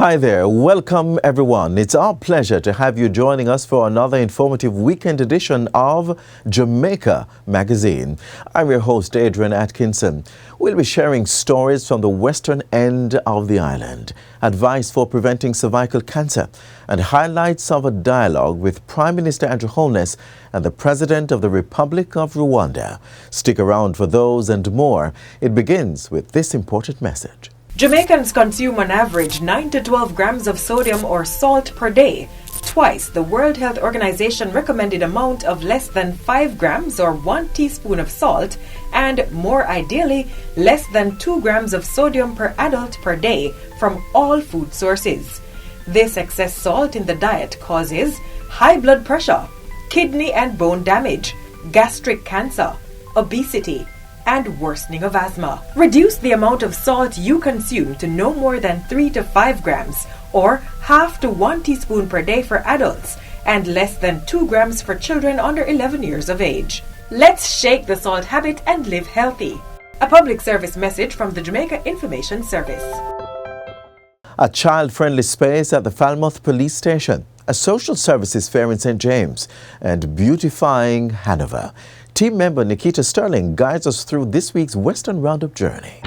Hi there, welcome everyone. It's our pleasure to have you joining us for another informative weekend edition of Jamaica Magazine. I'm your host, Adrian Atkinson. We'll be sharing stories from the western end of the island, advice for preventing cervical cancer, and highlights of a dialogue with Prime Minister Andrew Holness and the President of the Republic of Rwanda. Stick around for those and more. It begins with this important message. Jamaicans consume on average 9 to 12 grams of sodium or salt per day, twice the World Health Organization recommended amount of less than 5 grams or 1 teaspoon of salt, and more ideally, less than 2 grams of sodium per adult per day from all food sources. This excess salt in the diet causes high blood pressure, kidney and bone damage, gastric cancer, obesity, and worsening of asthma. Reduce the amount of salt you consume to no more than 3 to 5 grams or half to 1 teaspoon per day for adults and less than 2 grams for children under 11 years of age. Let's shake the salt habit and live healthy. A public service message from the Jamaica Information Service. A child-friendly space at the Falmouth Police Station, a social services fair in St. James, and beautifying Hanover. Team member Nikita Sterling guides us through this week's Western Roundup journey.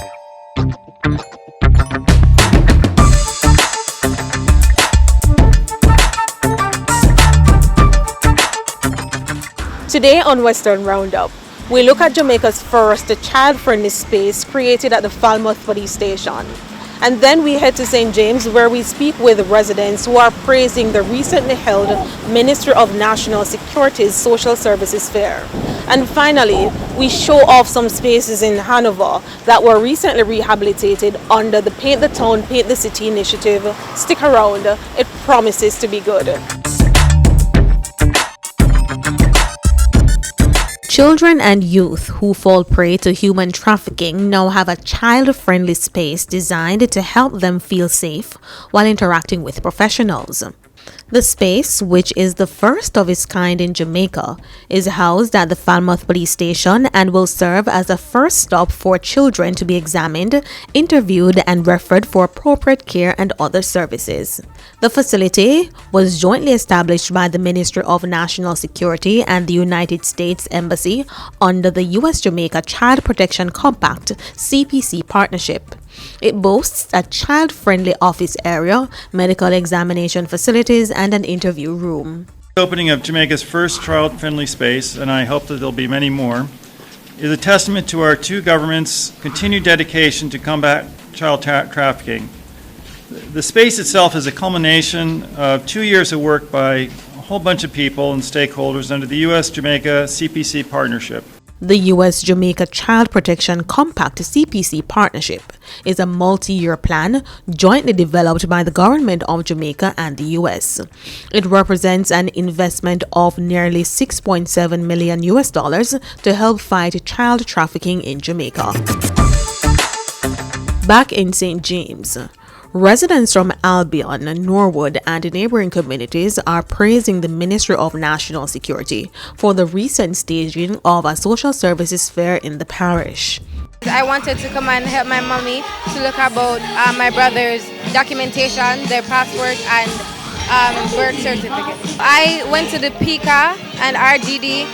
Today on Western Roundup, we look at Jamaica's first child-friendly space created at the Falmouth Police Station. And then we head to St. James, where we speak with residents who are praising the recently held Ministry of National Security's Social Services Fair. And finally, we show off some spaces in Hanover that were recently rehabilitated under the Paint the Town, Paint the City initiative. Stick around, it promises to be good. Children and youth who fall prey to human trafficking now have a child-friendly space designed to help them feel safe while interacting with professionals. The space, which is the first of its kind in Jamaica, is housed at the Falmouth Police Station and will serve as a first stop for children to be examined, interviewed, and referred for appropriate care and other services. The facility was jointly established by the Ministry of National Security and the United States Embassy under the U.S.-Jamaica Child Protection Compact (CPC) partnership. It boasts a child-friendly office area, medical examination facilities, and an interview room. The opening of Jamaica's first child-friendly space, and I hope that there'll be many more, is a testament to our two governments' continued dedication to combat child trafficking. The space itself is a culmination of 2 years of work by a whole bunch of people and stakeholders under the U.S.-Jamaica CPC partnership. The U.S.-Jamaica Child Protection Compact CPC partnership is a multi-year plan jointly developed by the government of Jamaica and the U.S. It represents an investment of nearly $6.7 million to help fight child trafficking in Jamaica. Back in St. James, residents from Albion, Norwood, and neighboring communities are praising the Ministry of National Security for the recent staging of a social services fair in the parish. I wanted to come and help my mommy to look about my brother's documentation, their passport, and birth certificate. I went to the PICA and RDD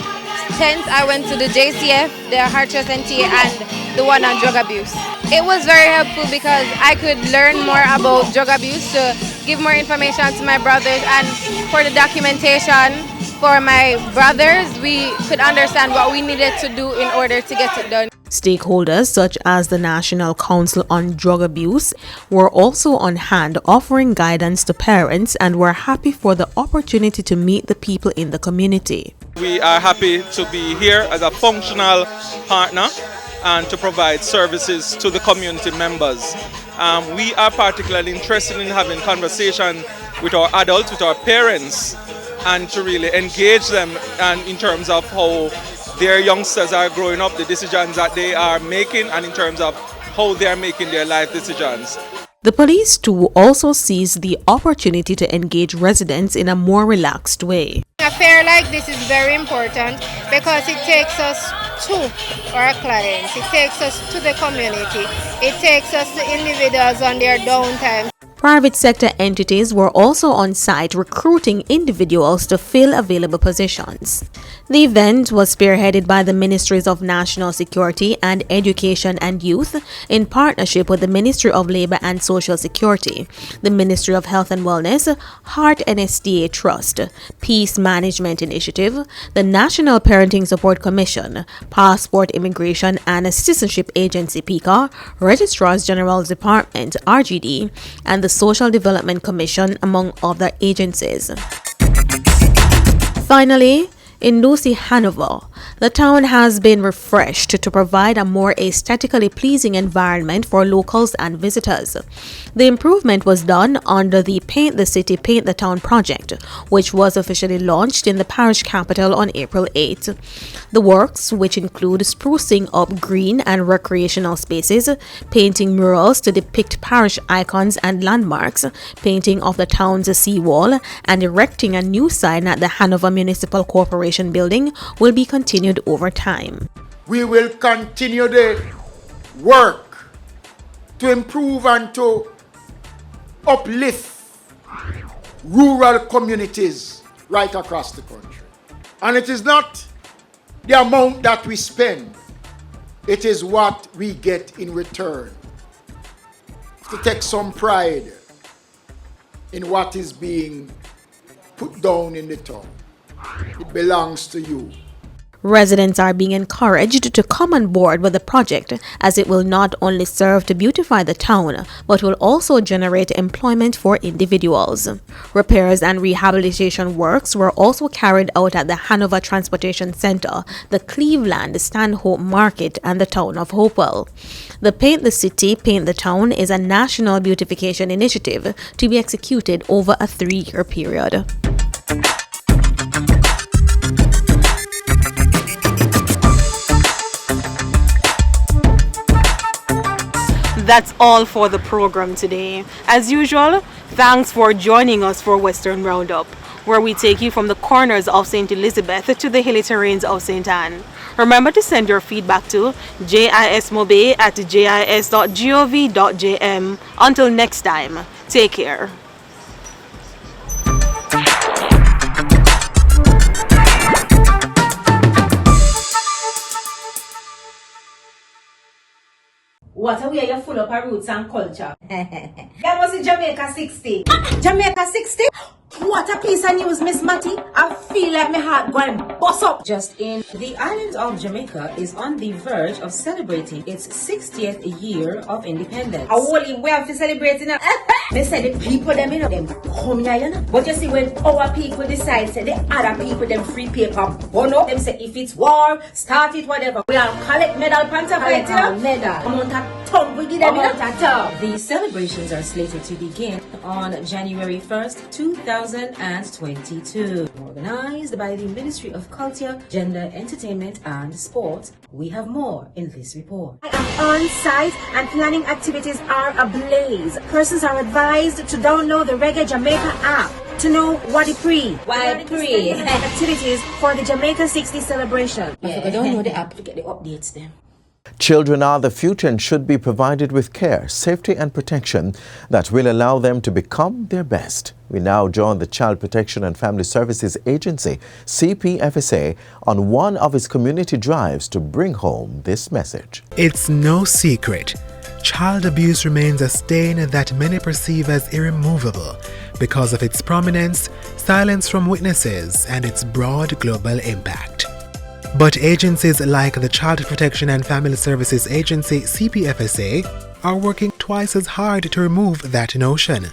tent. I went to the JCF, the Heart NTA, and the one on drug abuse. It was very helpful because I could learn more about drug abuse to give more information to my brothers, and for the documentation for my brothers, we could understand what we needed to do in order to get it done. Stakeholders such as the National Council on Drug Abuse were also on hand offering guidance to parents and were happy for the opportunity to meet the people in the community. We are happy to be here as a functional partner and to provide services to the community members. We are particularly interested in having conversation with our adults, with our parents, and to really engage them and in terms of how their youngsters are growing up, the decisions that they are making, and in terms of how they are making their life decisions. The police too also seized the opportunity to engage residents in a more relaxed way. A fair like this is very important because it takes us to our clients, it takes us to the community, it takes us to individuals on their downtime. Private sector entities were also on site recruiting individuals to fill available positions. The event was spearheaded by the Ministries of National Security and Education and Youth in partnership with the Ministry of Labour and Social Security, the Ministry of Health and Wellness, Heart NSDA Trust, Peace Management Initiative, the National Parenting Support Commission, Passport Immigration and Citizenship Agency PICA, Registrars General's Department RGD, and the Social Development Commission, among other agencies. Finally, in Lucy, Hanover, the town has been refreshed to provide a more aesthetically pleasing environment for locals and visitors. The improvement was done under the Paint the City, Paint the Town project, which was officially launched in the parish capital on April 8. The works, which include sprucing up green and recreational spaces, painting murals to depict parish icons and landmarks, painting of the town's seawall, and erecting a new sign at the Hanover Municipal Corporation building will be continued over time. We will continue the work to improve and to uplift rural communities right across the country. And it is not the amount that we spend, it is what we get in return. To take some pride in what is being put down in the town. It belongs to you. Residents are being encouraged to come on board with the project, as it will not only serve to beautify the town, but will also generate employment for individuals. Repairs and rehabilitation works were also carried out at the Hanover Transportation Center, the Cleveland Stanhope Market, and the town of Hopewell. The Paint the City, Paint the Town is a national beautification initiative to be executed over a 3-year period. That's all for the program today. As usual, thanks for joining us for Western Roundup, where we take you from the corners of St. Elizabeth to the hilly terrains of St. Anne. Remember to send your feedback to jismobe@jis.gov.jm. Until next time, take care. What a way you're full of our roots and culture. That was in Jamaica 60. Jamaica 60? What a piece of news, Miss Matty. I feel like my heart going bust up. Just in, the island of Jamaica is on the verge of celebrating its 60th year of independence. A whole way of celebrating it. They say the people them, you know, them come here, you know. But you see, when our people decide, say the other people them free paper, burn up, them say if it's war, start it, whatever. We all collect medal, panta, medal. Amount of tongue we give them, The celebrations are slated to begin on January 1st, 2022. Organized by the Ministry of Culture, Gender, Entertainment and Sport. We have more in this report. I am on site and planning activities are ablaze. Persons are advised to download the Reggae Jamaica app to know what it pre. Activities for the Jamaica 60 celebration. I download the app to get the updates then. Children are the future and should be provided with care, safety and protection that will allow them to become their best. We now join the Child Protection and Family Services Agency, CPFSA, on one of its community drives to bring home this message. It's no secret. Child abuse remains a stain that many perceive as irremovable because of its prominence, silence from witnesses, and its broad global impact. But agencies like the Child Protection and Family Services Agency, CPFSA, are working twice as hard to remove that notion.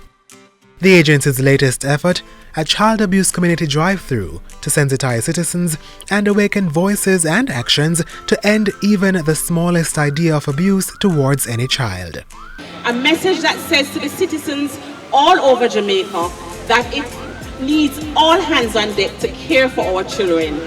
The agency's latest effort, a child abuse community drive-through to sensitize citizens and awaken voices and actions to end even the smallest idea of abuse towards any child. A message that says to the citizens all over Jamaica that it needs all hands on deck to care for our children.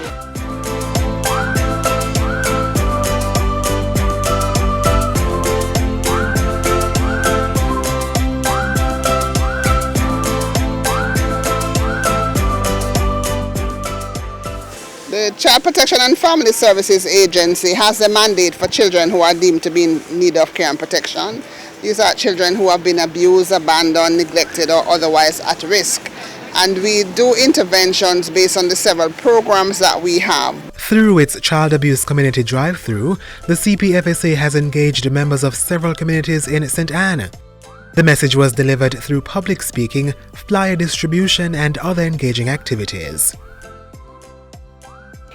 The Child Protection and Family Services Agency has a mandate for children who are deemed to be in need of care and protection. These are children who have been abused, abandoned, neglected, or otherwise at risk. And we do interventions based on the several programs that we have. Through its Child Abuse Community Drive-Through, the CPFSA has engaged members of several communities in St. Anne. The message was delivered through public speaking, flyer distribution, and other engaging activities.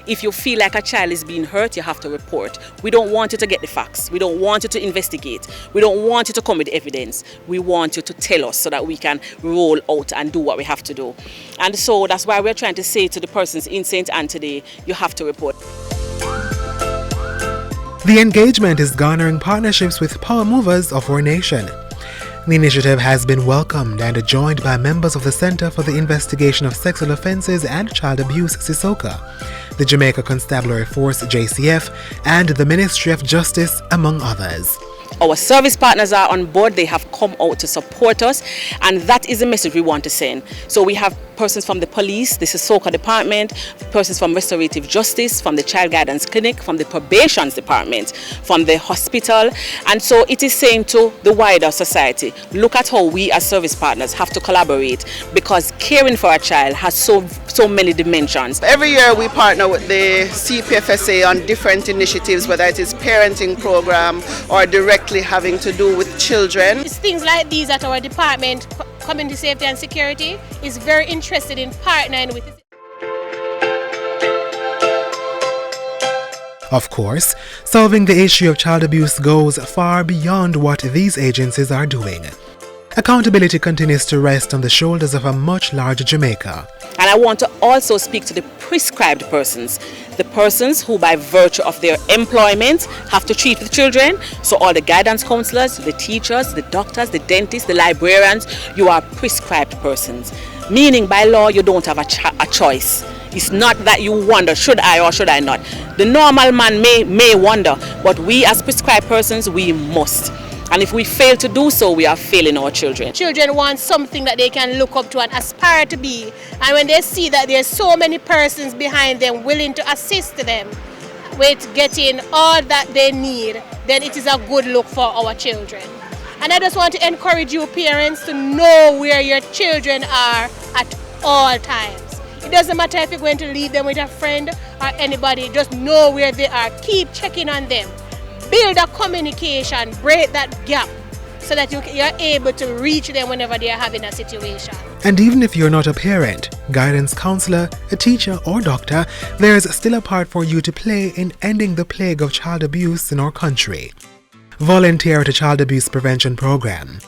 If you feel like a child is being hurt, you have to report. We don't want you to get the facts. We don't want you to investigate. We don't want you to come with evidence. We want you to tell us so that we can roll out and do what we have to do. And so that's why we're trying to say to the persons in St. Anne today, you have to report. The engagement is garnering partnerships with power movers of our nation. The initiative has been welcomed and joined by members of the Center for the Investigation of Sexual Offences and Child Abuse, CISOCA, the Jamaica Constabulary Force, JCF, and the Ministry of Justice, among others. Our service partners are on board. They have come out to support us, and that is the message we want to send. So we have persons from the police, the CISOCA department, persons from restorative justice, from the child guidance clinic, from the probations department, from the hospital. And so it is saying to the wider society, look at how we as service partners have to collaborate, because caring for a child has so many dimensions. Every year we partner with the CPFSA on different initiatives, whether it is parenting program or directly having to do with children. It's things like these that our department, Community Safety and Security, is very interested in partnering with. Of course, solving the issue of child abuse goes far beyond what these agencies are doing. Accountability continues to rest on the shoulders of a much larger Jamaica. And I want to also speak to the prescribed persons, the persons who by virtue of their employment have to treat the children. So all the guidance counselors, the teachers, the doctors, the dentists, the librarians, you are prescribed persons. Meaning by law you don't have a choice. It's not that you wonder, should I or should I not. The normal man may wonder, but we as prescribed persons, we must. And if we fail to do so, we are failing our children. Children want something that they can look up to and aspire to be. And when they see that there's so many persons behind them willing to assist them with getting all that they need, then it is a good look for our children. And I just want to encourage you parents to know where your children are at all times. It doesn't matter if you're going to leave them with a friend or anybody, just know where they are. Keep checking on them. Build a communication, break that gap so that you're able to reach them whenever they are having a situation. And even if you're not a parent, guidance counselor, a teacher or doctor, there's still a part for you to play in ending the plague of child abuse in our country. Volunteer at a child abuse prevention program.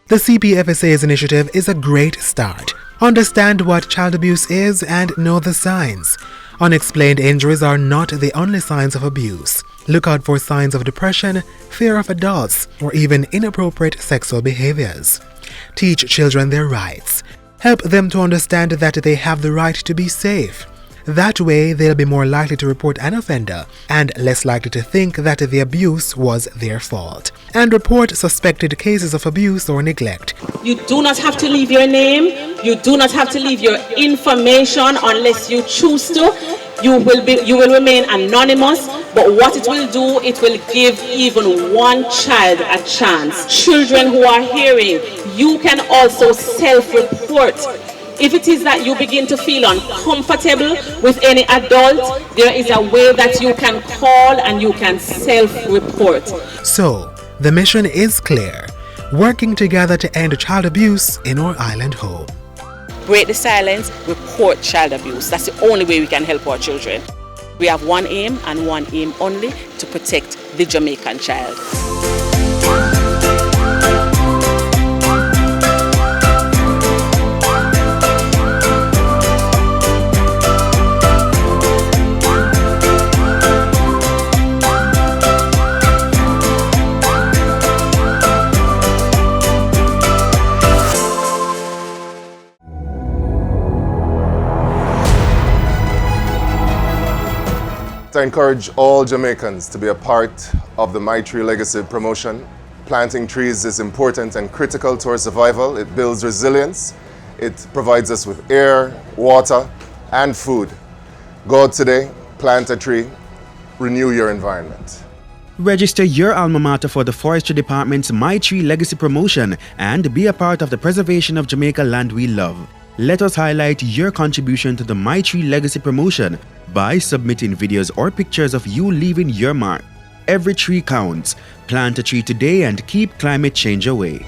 The CPFSA's initiative is a great start. Understand what child abuse is and know the signs. Unexplained injuries are not the only signs of abuse. Look out for signs of depression, fear of adults, or even inappropriate sexual behaviors. Teach children their rights. Help them to understand that they have the right to be safe. That way, they'll be more likely to report an offender and less likely to think that the abuse was their fault. And report suspected cases of abuse or neglect. You do not have to leave your name. You do not have to leave your information unless you choose to. You will remain anonymous, but what it will do, it will give even one child a chance. Children who are hearing, you can also self-report. If it is that you begin to feel uncomfortable with any adult, there is a way that you can call and you can self-report. So, the mission is clear. Working together to end child abuse in our island home. Break the silence, report child abuse. That's the only way we can help our children. We have one aim and one aim only, to protect the Jamaican child. To encourage all Jamaicans to be a part of the My Tree Legacy promotion. Planting trees is important and critical to our survival. It builds resilience. It provides us with air, water, and food. Go out today, plant a tree, renew your environment. Register your alma mater for the Forestry Department's My Tree Legacy Promotion and be a part of the preservation of Jamaica land we love. Let us highlight your contribution to the My Tree Legacy Promotion by submitting videos or pictures of you leaving your mark. Every tree counts. Plant a tree today and keep climate change away.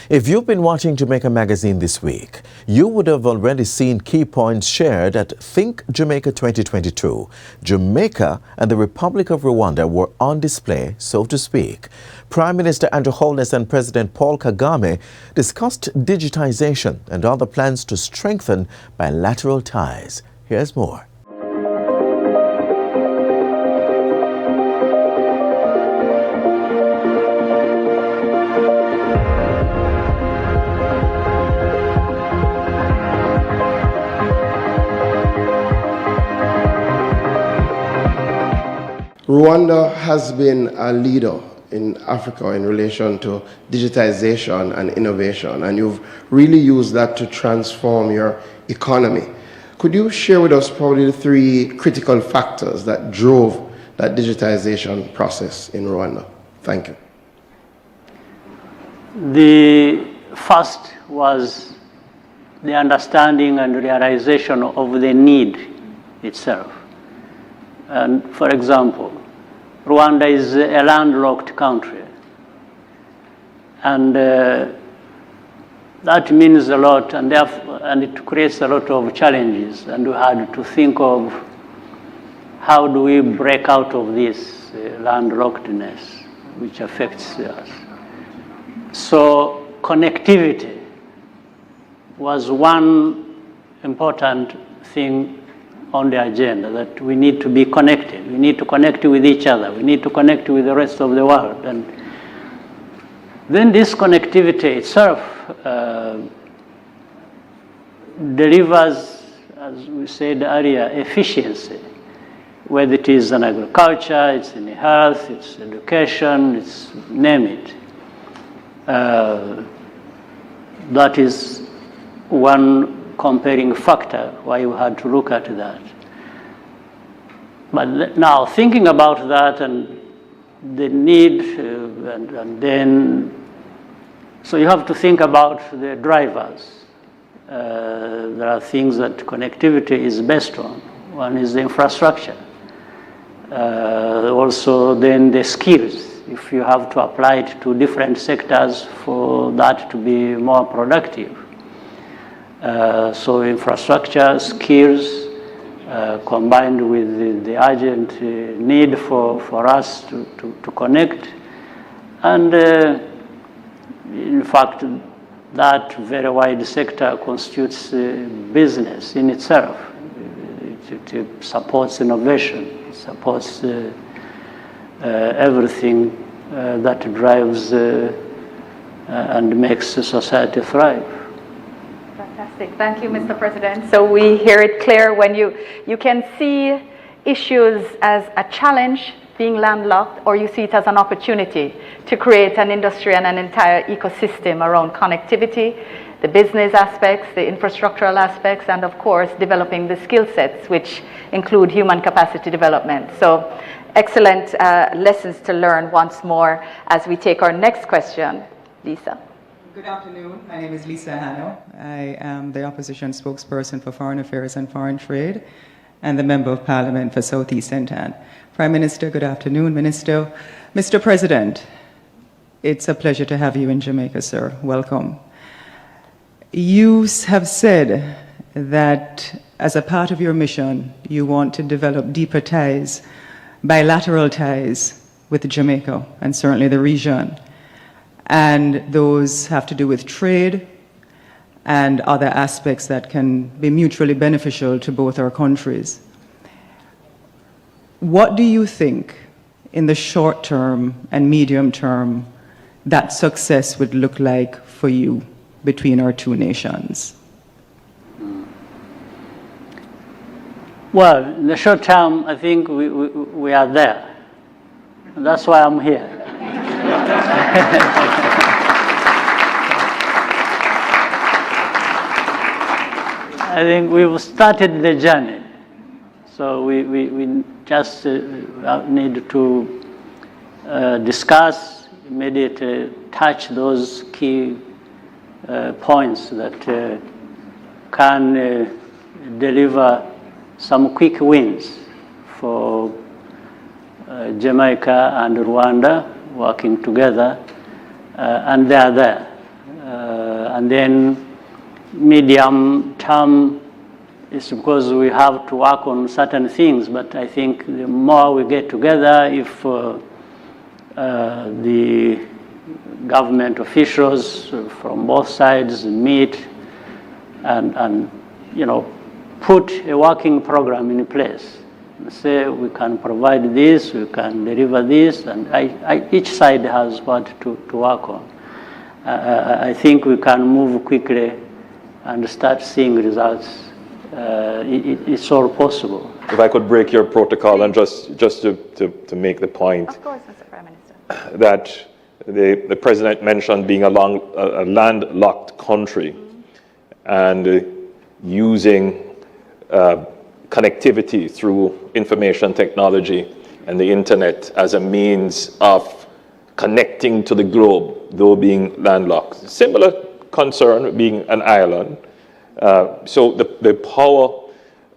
If you've been watching Jamaica Magazine this week, you would have already seen key points shared at Think Jamaica 2022. Jamaica and the Republic of Rwanda were on display, so to speak. Prime Minister Andrew Holness and President Paul Kagame discussed digitization and other plans to strengthen bilateral ties. Here's more. Rwanda has been a leader in Africa in relation to digitization and innovation, and you've really used that to transform your economy. Could you share with us probably the 3 critical factors that drove that digitization process in Rwanda? Thank you. The first was the understanding and realization of the need itself. And for example, Rwanda is a landlocked country, and that means a lot, and it creates a lot of challenges, and we had to think of how do we break out of this landlockedness which affects us. So connectivity was one important thing on the agenda, that we need to be connected. We need to connect with each other. We need to connect with the rest of the world. And then this connectivity itself delivers, as we said earlier, efficiency, whether it is in agriculture, it's in health, it's education, it's name it. That is one comparing factor why we had to look at that. But now thinking about that and the need, and then, so you have to think about the drivers. There are things that connectivity is based on. One is the infrastructure. Also then the skills, if you have to apply it to different sectors for that to be more productive. So infrastructure, skills, combined with the urgent need for us to connect. And in fact, that very wide sector constitutes business in itself. It supports innovation, it supports everything that drives and makes society thrive. Fantastic. Thank you, Mr. President. So we hear it clear when you can see issues as a challenge, being landlocked, or you see it as an opportunity to create an industry and an entire ecosystem around connectivity, the business aspects, the infrastructural aspects, and of course, developing the skill sets, which include human capacity development. So excellent lessons to learn once more as we take our next question. Lisa. Good afternoon. My name is Lisa Hanno. I am the opposition spokesperson for Foreign Affairs and Foreign Trade and the Member of Parliament for Southeast Sentan. Prime Minister, good afternoon, Minister. Mr. President, it's a pleasure to have you in Jamaica, sir. Welcome. You have said that as a part of your mission, you want to develop deeper ties, bilateral ties with Jamaica and certainly the region. And those have to do with trade and other aspects that can be mutually beneficial to both our countries. What do you think in the short term and medium term that success would look like for you between our two nations? Well, in the short term, I think we are there. And that's why I'm here. I think we've started the journey. So we just need to discuss, immediately touch those key points that can deliver some quick wins for Jamaica and Rwanda working together, and they are there. And then medium term is because we have to work on certain things, but I think the more we get together, if the government officials from both sides meet and put a working program in place, say we can provide this, we can deliver this, and each side has what to work on. I think we can move quickly and start seeing results. It's all possible. If I could break your protocol and just to make the point. Of course, Mr. Prime Minister. That the President mentioned being a landlocked country and using connectivity through information technology and the internet as a means of connecting to the globe, though being landlocked. Similar concern being an island. So the power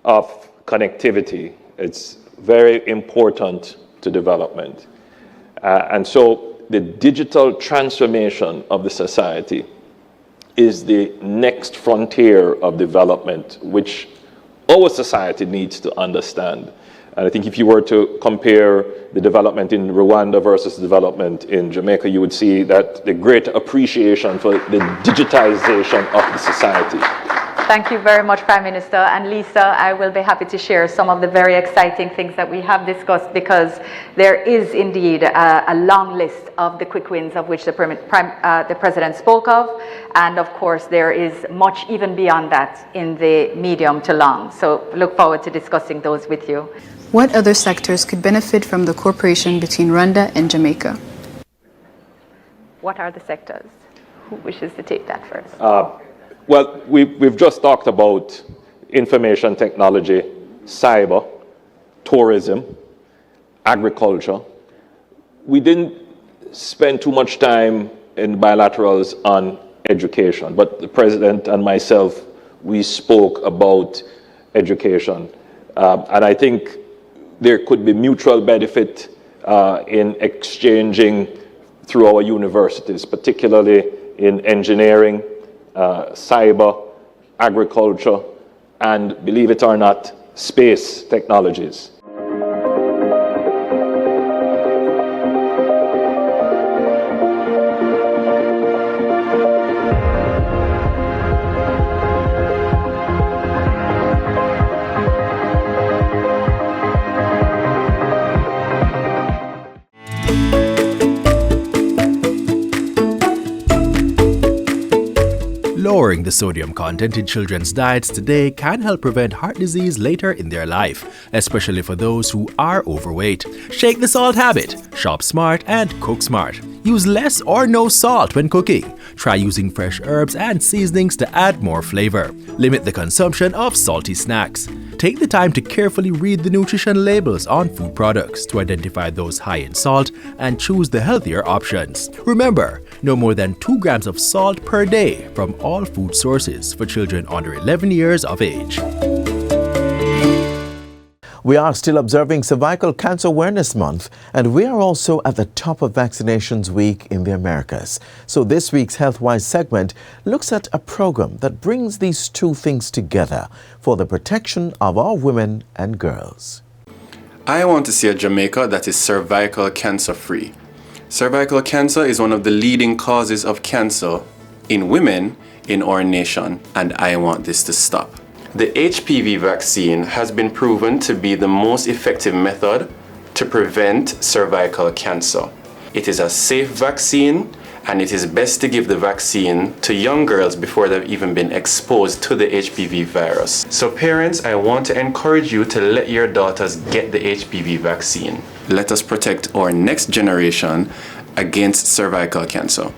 of connectivity, it's very important to development. And so the digital transformation of the society is the next frontier of development, which our society needs to understand. And I think if you were to compare the development in Rwanda versus development in Jamaica, you would see that the great appreciation for the digitization of the society. Thank you very much, Prime Minister. And Lisa, I will be happy to share some of the very exciting things that we have discussed, because there is indeed a long list of the quick wins of which the President spoke of. And of course, there is much even beyond that in the medium to long. So look forward to discussing those with you. What other sectors could benefit from the cooperation between Rwanda and Jamaica? What are the sectors? Who wishes to take that first? Well, we've just talked about information technology, cyber, tourism, agriculture. We didn't spend too much time in bilaterals on education, but the President and myself, we spoke about education. And I think there could be mutual benefit in exchanging through our universities, particularly in engineering, cyber, agriculture, and, believe it or not, space technologies. Lowering the sodium content in children's diets today can help prevent heart disease later in their life, especially for those who are overweight. Shake the salt habit, shop smart and cook smart. Use less or no salt when cooking. Try using fresh herbs and seasonings to add more flavor. Limit the consumption of salty snacks. Take the time to carefully read the nutrition labels on food products to identify those high in salt and choose the healthier options. Remember, no more than 2 grams of salt per day from all food sources for children under 11 years of age. We are still observing Cervical Cancer Awareness Month, and we are also at the top of Vaccinations Week in the Americas. So this week's Healthwise segment looks at a program that brings these two things together for the protection of our women and girls. I want to see a Jamaica that is cervical cancer free. Cervical cancer is one of the leading causes of cancer in women in our nation, and I want this to stop. The HPV vaccine has been proven to be the most effective method to prevent cervical cancer. It is a safe vaccine, and it is best to give the vaccine to young girls before they've even been exposed to the HPV virus. So parents, I want to encourage you to let your daughters get the HPV vaccine. Let us protect our next generation against cervical cancer.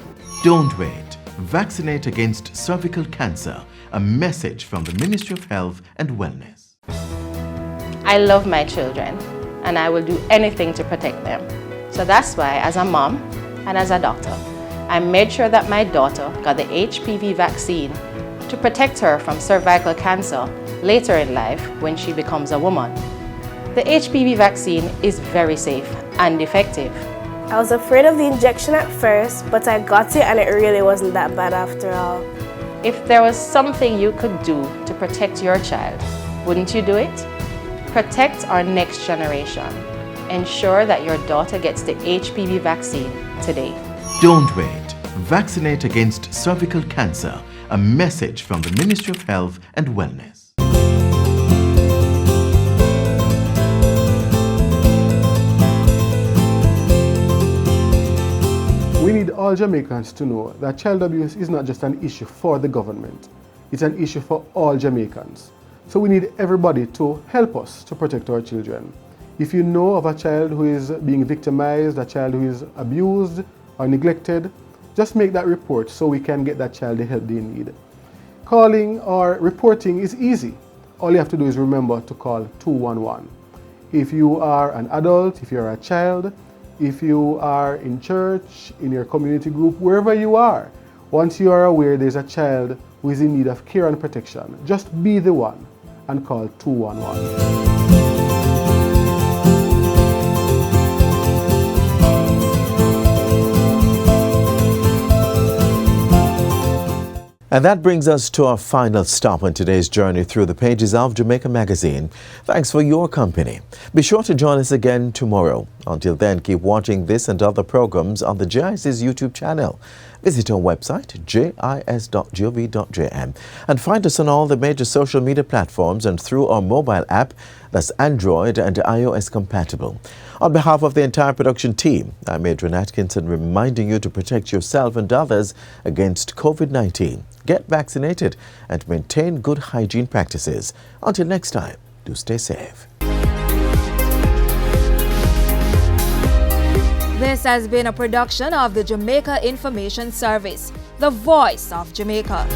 Don't wait. Vaccinate against cervical cancer. A message from the Ministry of Health and Wellness. I love my children and I will do anything to protect them. So that's why, as a mom and as a doctor, I made sure that my daughter got the HPV vaccine to protect her from cervical cancer later in life when she becomes a woman. The HPV vaccine is very safe and effective. I was afraid of the injection at first, but I got it and it really wasn't that bad after all. If there was something you could do to protect your child, wouldn't you do it? Protect our next generation. Ensure that your daughter gets the HPV vaccine today. Don't wait. Vaccinate against cervical cancer. A message from the Ministry of Health and Wellness. We need all Jamaicans to know that child abuse is not just an issue for the government. It's an issue for all Jamaicans. So we need everybody to help us to protect our children. If you know of a child who is being victimized, a child who is abused or neglected, just make that report so we can get that child the help they need. Calling or reporting is easy. All you have to do is remember to call 211. If you are an adult, if you're a child, if you are in church, in your community group, wherever you are, once you are aware there's a child who is in need of care and protection, just be the one and call 211. And that brings us to our final stop on today's journey through the pages of Jamaica Magazine. Thanks for your company. Be sure to join us again tomorrow. Until then, keep watching this and other programs on the JIC's YouTube channel. Visit our website, jis.gov.jm, and find us on all the major social media platforms and through our mobile app that's Android and iOS compatible. On behalf of the entire production team, I'm Adrian Atkinson, reminding you to protect yourself and others against COVID-19. Get vaccinated and maintain good hygiene practices. Until next time, do stay safe. This has been a production of the Jamaica Information Service, the voice of Jamaica.